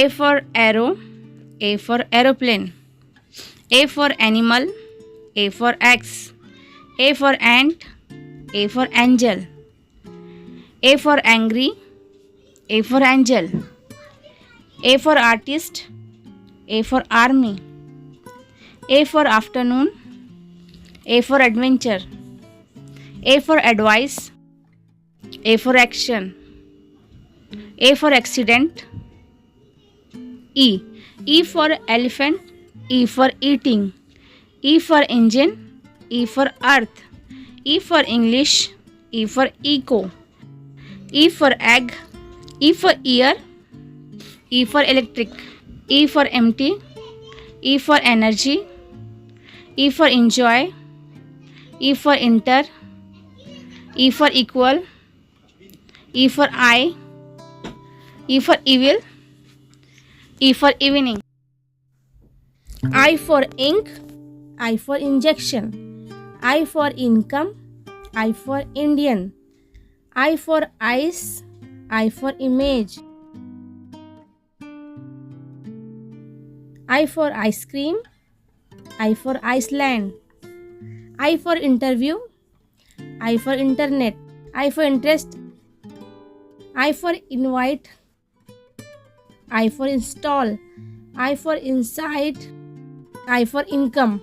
A for arrow, A for aeroplane. A for animal, A for axe. A for ant, A for angel. A for angry, A for angel. A for artist, A for army. A for afternoon, A for adventure. A for advice, A for action. A for accident, E. E for elephant, E for eating. E for engine, E for earth. E for English, E for echo. E for egg, E for ear. E for electric. E for empty, E for energy. E for enjoy, E for enter. E for equal, E for eye. E for evil, E for evening. I for ink, I for injection. I for income, I for Indian. I for ice, I for image. I for ice cream, I for Iceland. I for interview, I for internet. I for interest, I for invite. I for install, I for inside. I for income.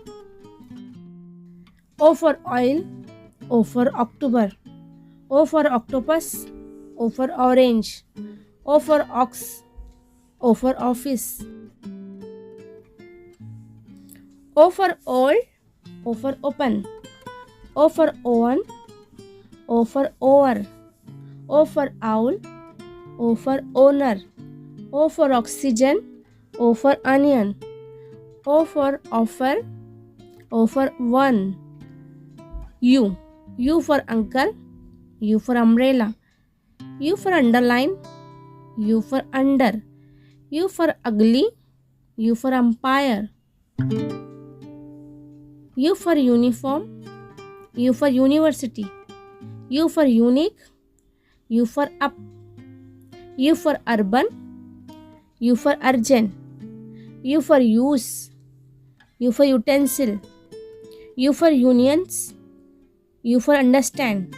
O for oil, O for October. O for octopus, O for orange. O for ox, O for office. O for old, O for open. O for oven, O for over. O for owl, O for owner. O for oxygen, O for onion. O for offer, O for one. U. U for uncle, U for umbrella. U for underline, U for under. U for ugly, U for umpire. U for uniform, U for university. U for unique, U for up. U for urban, U for urgent. U for use, U for utensil. U for unions, U for understand.